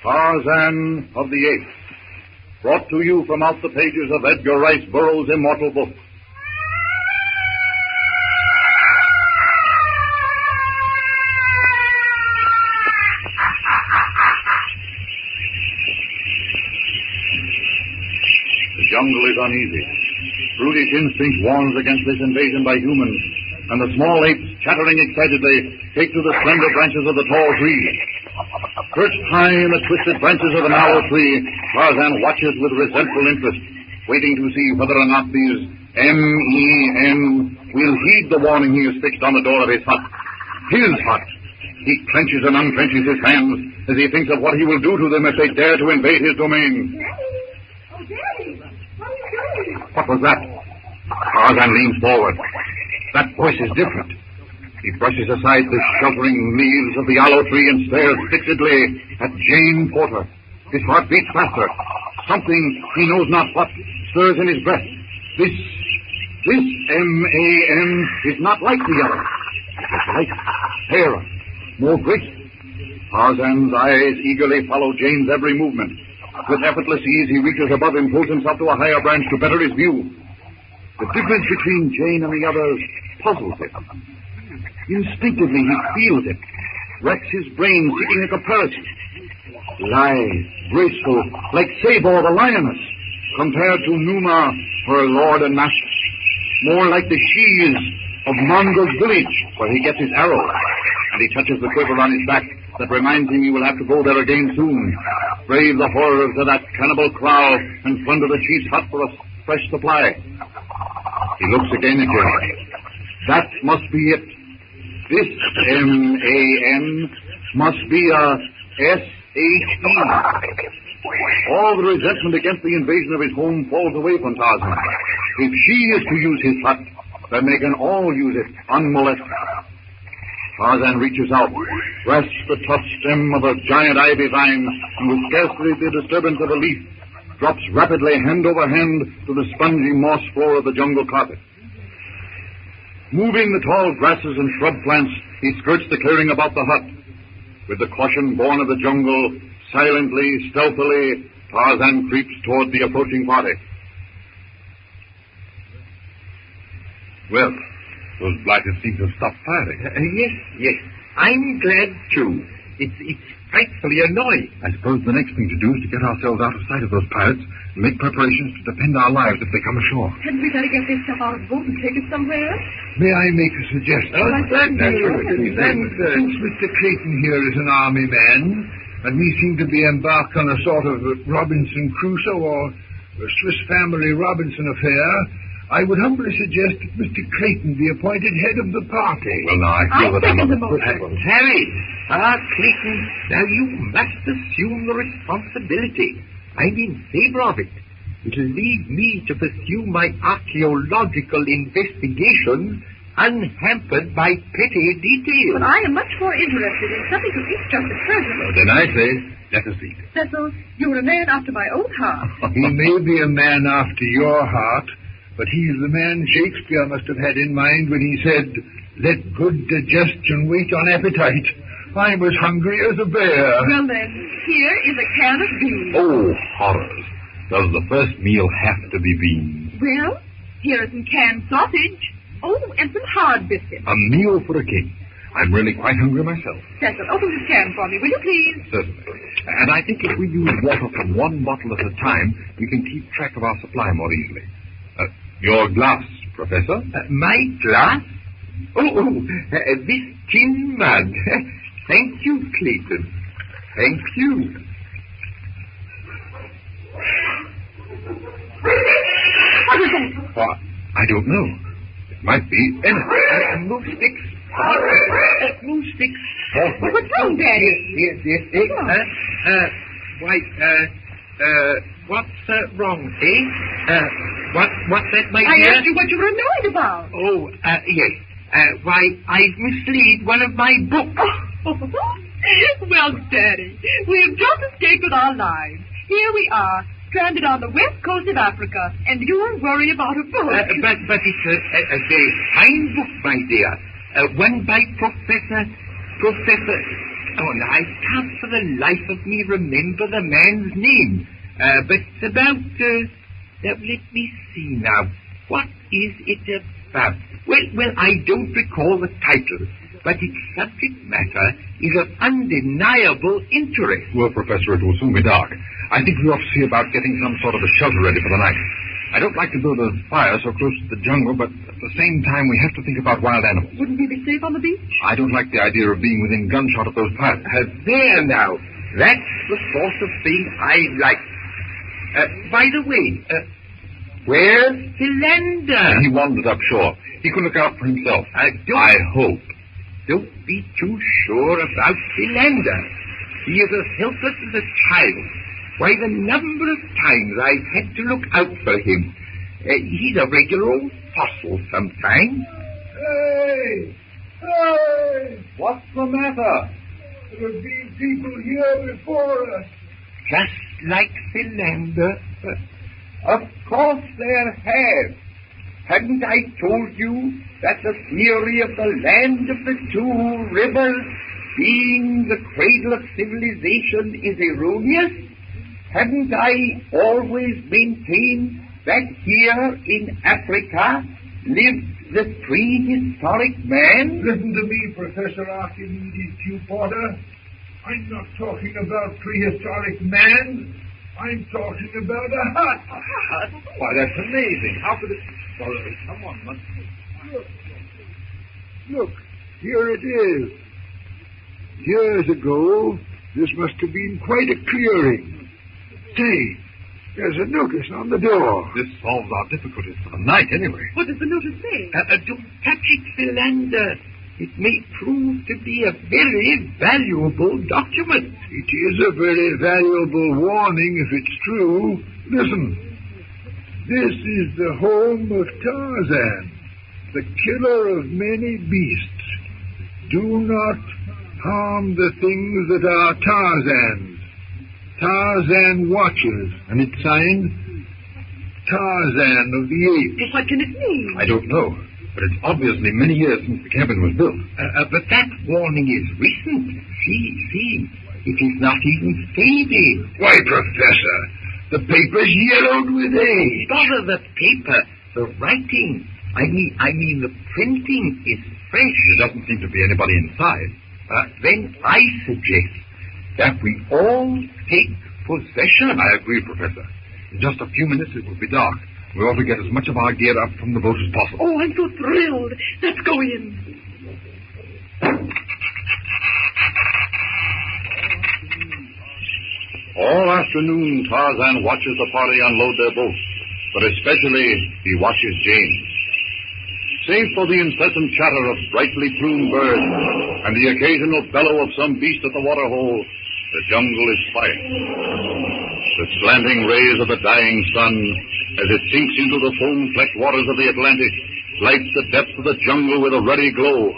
Tarzan of the Apes, brought to you from out the pages of Edgar Rice Burroughs' immortal book. The jungle is uneasy. Brutish instinct warns against this invasion by humans, and the small apes, chattering excitedly, take to the slender branches of the tall tree. Perched high in the twisted branches of the narrow tree, Tarzan watches with resentful interest, waiting to see whether or not these M.E.N. will heed the warning he has fixed on the door of his hut. His hut! He clenches and unclenches his hands as he thinks of what he will do to them if they dare to invade his domain. Daddy! Oh, Daddy! What are you doing? What was that? Tarzan leans forward. That voice is different. He brushes aside the sheltering leaves of the aloe tree and stares fixedly at Jane Porter. His heart beats faster. Something, he knows not what, stirs in his breast. This M.A.N. is not like the other. It's lighter, fairer, more graceful. Tarzan's eyes eagerly follow Jane's every movement. With effortless ease, he reaches above and pulls himself to a higher branch to better his view. The difference between Jane and the others puzzles him. Instinctively, he feels it, racks his brain seeking a comparison. Lithe, graceful, like Sabor the lioness, compared to Numa, her lord and master. More like the sheaves of Mongo's village, where he gets his arrow. And he touches the quiver on his back that reminds him he will have to go there again soon. Brave the horrors of that cannibal kraal and plunder the chief's hut for a fresh supply. He looks again at Jane. That must be it. This M.A.N. must be a S.H.E. All the resentment against the invasion of his home falls away from Tarzan. If she is to use his hut, then they can all use it unmolested. Tarzan reaches out, grasps the tough stem of a giant ivy vine, and with scarcely the disturbance of a leaf, drops rapidly hand over hand to the spongy moss floor of the jungle carpet. Moving the tall grasses and shrub plants, he skirts the clearing about the hut. With the caution born of the jungle, silently, stealthily, Tarzan creeps toward the approaching party. Well, those blighters seem to have stopped firing. Yes. I'm glad, too. It's frightfully annoying. I suppose the next thing to do is to get ourselves out of sight of those pirates and make preparations to defend our lives if they come ashore. Hadn't we better get this stuff out of the boat and take it somewhere? May I make a suggestion? Since Mr. Clayton here is an army man, and we seem to be embarked on a sort of Robinson Crusoe or Swiss Family Robinson affair, I would humbly suggest that Mr. Clayton be appointed head of the party. Well, now, I feel that I'm second on the the motion. Harry, Clayton, now you must assume the responsibility. I'm in favor of it. It'll lead me to pursue my archaeological investigations unhampered by petty details. But I am much more interested in something to interest us at present. Well, then I say, let us eat. Cecil, you're a man after my own heart. He may be a man after your heart, but he's the man Shakespeare must have had in mind when he said, "Let good digestion wait on appetite. I was hungry as a bear." Well, then, here is a can of beans. Oh, horrors. Does the first meal have to be beans? Well, here is some canned sausage. Oh, and some hard biscuits. A meal for a king. I'm really quite hungry myself. Cecil, open this can for me, will you please? Certainly. And I think if we use water from one bottle at a time, we can keep track of our supply more easily. Your glass, Professor? My glass? This tin mug. Thank you, Clayton. Thank you. What is that? Well, I don't know. It might be anything. Move sticks. Move sticks. What's wrong, Daddy? Yes. What's wrong, eh? What's that, my dear? I asked you what you were annoyed about. Oh, yes. I've mislaid one of my books. Well, Daddy, we have just escaped with our lives. Here we are, stranded on the west coast of Africa, and you're worried about a book. But it's a very fine book, my dear. One by Professor Oh, now, I can't for the life of me remember the man's name. But about, now, let me see now. What is it about? Well, I don't recall the title, but its subject matter is of undeniable interest. Well, Professor, it will soon be dark. I think we ought to see about getting some sort of a shelter ready for the night. I don't like to build a fire so close to the jungle, but at the same time, we have to think about wild animals. Wouldn't we be safe on the beach? I don't like the idea of being within gunshot of those pirates. There now. That's the sort of thing I like. By the way, where's Philander? He wandered up shore. He could look out for himself. I hope. Don't be too sure about Philander. He is as helpless as a child. Why, the number of times I've had to look out for him. He's a regular old fossil sometimes. Hey! Hey! What's the matter? There have been people here before us. Just like Philander. Of course there have. Hadn't I told you that the theory of the land of the two rivers being the cradle of civilization is erroneous? Hadn't I always maintained that here in Africa lived the prehistoric man? Listen to me, Professor Archimedes Q. Porter. I'm not talking about prehistoric man. I'm talking about a hut. A hut? Why, that's amazing. How could it... Well, someone must... Look, here it is. Years ago, this must have been quite a clearing. Say, there's a notice on the door. This solves our difficulties for the night, anyway. What does the notice say? Don't touch it, Philander. It may prove to be a very valuable document. It is a very valuable warning if it's true. Listen. This is the home of Tarzan, the killer of many beasts. Do not harm the things that are Tarzan's. Tarzan watches, and it's signed Tarzan of the Apes. What can it mean? I don't know, but it's obviously many years since the cabin was built. But that warning is recent. See, it is not even faded. Why, Professor, the paper's yellowed with age. Bother the paper, the writing. I mean the printing is fresh. There doesn't seem to be anybody inside. Then I suggest that we all take possession. I agree, Professor. In just a few minutes it will be dark. We ought to get as much of our gear up from the boat as possible. Oh, I'm so thrilled. Let's go in. All afternoon, Tarzan watches the party unload their boat, but especially he watches Jane. Save for the incessant chatter of brightly plumed birds and the occasional bellow of some beast at the waterhole, the jungle is quiet. The slanting rays of the dying sun, as it sinks into the foam-flecked waters of the Atlantic, lights the depths of the jungle with a ruddy glow,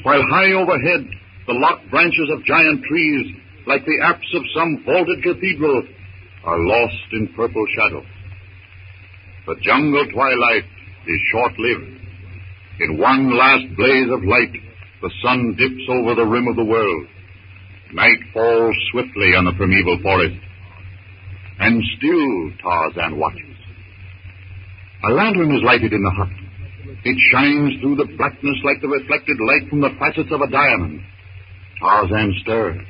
while high overhead, the locked branches of giant trees, like the apse of some vaulted cathedral, are lost in purple shadow. The jungle twilight is short-lived. In one last blaze of light, the sun dips over the rim of the world. Night falls swiftly on the primeval forest. And still Tarzan watches. A lantern is lighted in the hut. It shines through the blackness like the reflected light from the facets of a diamond. Tarzan stirs.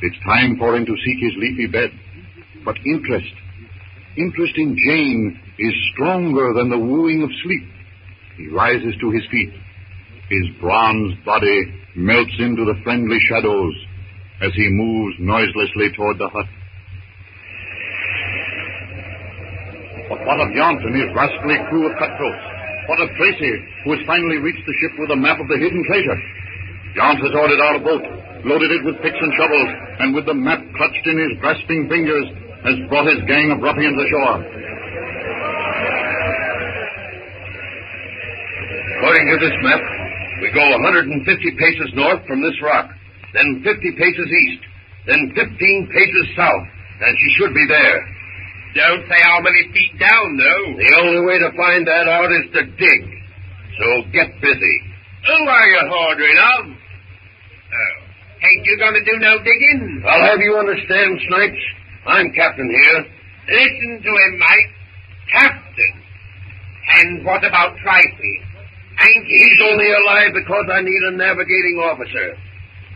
It's time for him to seek his leafy bed. But interest in Jane is stronger than the wooing of sleep. He rises to his feet. His bronze body melts into the friendly shadows as he moves noiselessly toward the hut. But what of Joan and his rascally crew of cutthroats? What of Tracy, who has finally reached the ship with a map of the hidden treasure? Joan has ordered out a boat, loaded it with picks and shovels, and with the map clutched in his grasping fingers, has brought his gang of ruffians ashore. According to this map, we go 150 paces north from this rock, then 50 paces east, then 15 paces south, and she should be there. Don't say how many feet down, though. The only way to find that out is to dig. So get busy. Who are you ordering of? Oh, Ain't you gonna do no digging? I'll have you understand, Snipes. I'm captain here. Listen to him, Mike. Captain. And what about Trifie? Ain't he... He's only alive because I need a navigating officer.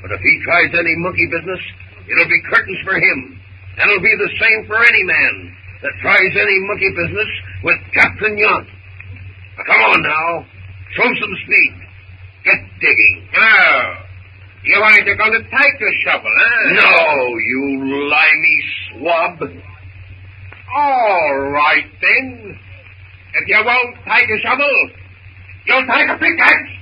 But if he tries any monkey business, it'll be curtains for him. And it'll be the same for any man that tries any monkey business with Captain Yount. Now, come on now. Show some speed. Get digging. Oh. You ain't going to take the shovel, huh? No, you limey swab. All right, then. If you won't take a shovel, you'll take a pickaxe.